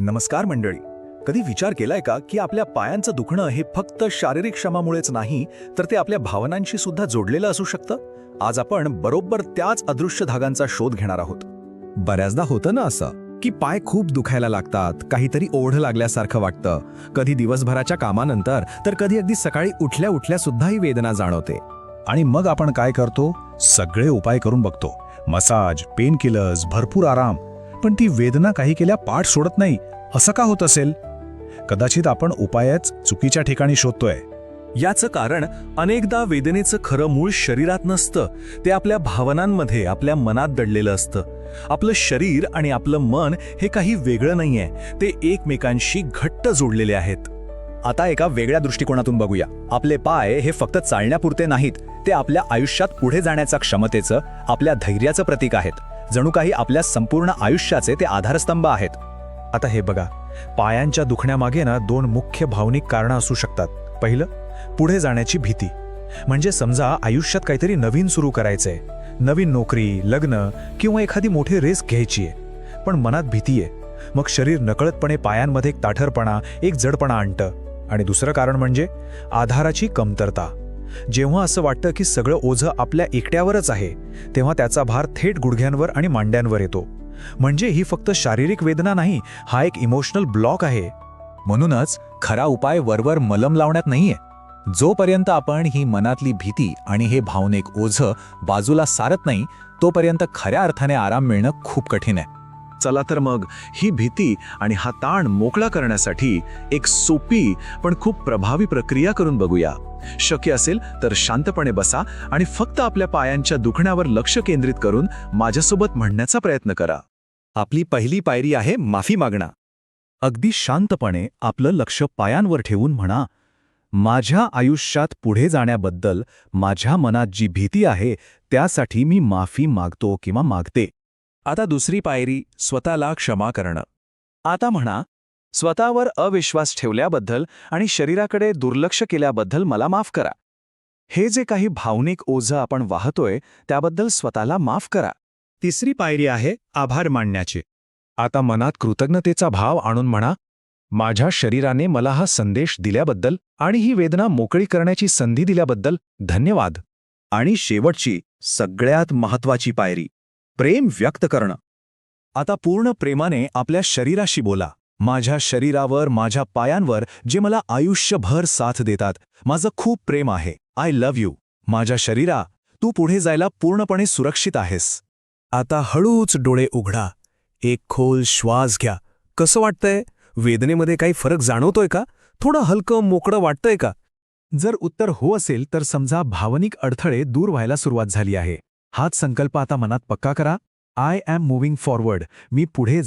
नमस्कार मंडळी. कधी विचार केलाय का की आपल्या पायांचं दुखणं हे फक्त शारीरिक श्रमामुळेच नाही, तर ते आपल्या भावनांशी सुद्धा जोडलेलं असू शकतं? आज आपण बरोबर त्याच अदृश्य धागांचा शोध घेणार आहोत. बऱ्याचदा होतं ना असं की पाय खूप दुखायला लागतात, काहीतरी ओढ लागल्यासारखं वाटतं. कधी दिवसभराच्या कामानंतर, तर कधी अगदी सकाळी उठल्या उठल्या सुद्धा ही वेदना जाणवते. आणि मग आपण काय करतो? सगळे उपाय करून बघतो. मसाज, पेन किलर्स, भरपूर आराम. पण ती वेदना काही केल्या पाठ सोडत नाही. असं का होत असेल? कदाचित आपण उपायच चुकीच्या ठिकाणी शोधतोय. याचं कारण अनेकदा वेदनेचं खरं मूळ शरीरात नसतं, ते आपल्या भावनांमध्ये, आपल्या मनात दडलेलं असतं. आपलं शरीर आणि आपलं मन हे काही वेगळं नाहीये, ते एकमेकांशी घट्ट जोडलेले आहेत. आता एका वेगळ्या दृष्टिकोनातून बघूया. आपले पाय हे फक्त चालण्यापुरते नाहीत, ते आपल्या आयुष्यात पुढे जाण्याच्या क्षमतेचं, आपल्या धैर्याचं प्रतीक आहेत. जणू काही आपल्या संपूर्ण आयुष्याचे ते आधारस्तंभ आहेत. आता हे बघा, पायांच्या दुखण्यामागे ना दोन मुख्य भावनिक कारणं असू शकतात. पहिलं, पुढे जाण्याची भीती. म्हणजे समजा आयुष्यात काहीतरी नवीन सुरू करायचंय, नवीन नोकरी, लग्न किंवा एखादी मोठी रिस्क घ्यायची आहे, पण मनात भीती आहे. मग शरीर नकळतपणे पायांमध्ये एक ताठरपणा, एक जडपणा आणतं. आणि दुसरं कारण म्हणजे आधाराची कमतरता. जेव्हा असं वाटतं की सगळं ओझं आपल्या एकट्यावरच आहे, तेव्हा त्याचा भार थेट गुडघ्यांवर आणि मांड्यांवर येतो. म्हणजे ही फक्त शारीरिक वेदना नाही, हा एक इमोशनल ब्लॉक आहे. म्हणूनच खरा उपाय वरवर मलम लावण्यात नाहीये. जोपर्यंत आपण ही मनातली भीती आणि हे भावनिक ओझं बाजूला सारत नाही, तोपर्यंत खऱ्या अर्थाने आराम मिळणं खूप कठीण आहे. चला तर मग ही भीती आणि हा ताण मोकळा करण्यासाठी एक सोपी पण खूप प्रभावी प्रक्रिया करून बघूया. शक्य असेल तर शांतपणे बसा आणि फक्त आपल्या पायांच्या दुखण्यावर लक्ष केंद्रित करून माझ्यासोबत म्हणण्याचा प्रयत्न करा. आपली पहिली पायरी आहे माफी मागणं. अगदी शांतपणे आपलं लक्ष पायांवर ठेवून म्हणा, माझ्या आयुष्यात पुढे जाण्याबद्दल माझ्या मनात जी भीती आहे त्यासाठी मी माफी मागतो किंवा मागते. आता दुसरी पायरी, स्वतःला क्षमा करणं. आता म्हणा, स्वतःवर अविश्वास ठेवल्याबद्दल आणि शरीराकडे दुर्लक्ष केल्याबद्दल मला माफ करा. हे जे काही भावनिक ओझं आपण वाहतोय त्याबद्दल स्वतःला माफ करा. तिसरी पायरी आहे आभार मानण्याची. आता मनात कृतज्ञतेचा भाव आणून म्हणा, माझ्या शरीराने मला हा संदेश दिल्याबद्दल आणि ही वेदना मोकळी करण्याची संधी दिल्याबद्दल धन्यवाद. आणि शेवटची, सगळ्यात महत्वाची पायरी, प्रेम व्यक्त करणं. आता पूर्ण प्रेमाने आपल्या शरीराशी बोला. माझ्या शरीरावर, माझ्या पायांवर जे मला आयुष्यभर साथ देतात, माझं खूप प्रेम आहे. I love you. माझ्या शरीरा, तू पुढे जायला पूर्णपणे सुरक्षित आहेस. आता हळूच डोळे उघडा. एक खोल श्वास घ्या. कसं वाटतंय? वेदनेमध्ये काही फरक जाणवतोय का? थोडं हलकं मोकळं वाटतंय का? जर उत्तर हो असेल तर समजा भावनिक अडथळे दूर व्हायला सुरुवात झाली आहे. हाच संकल्प आता मनात पक्का करा. I am moving forward. मी पुढे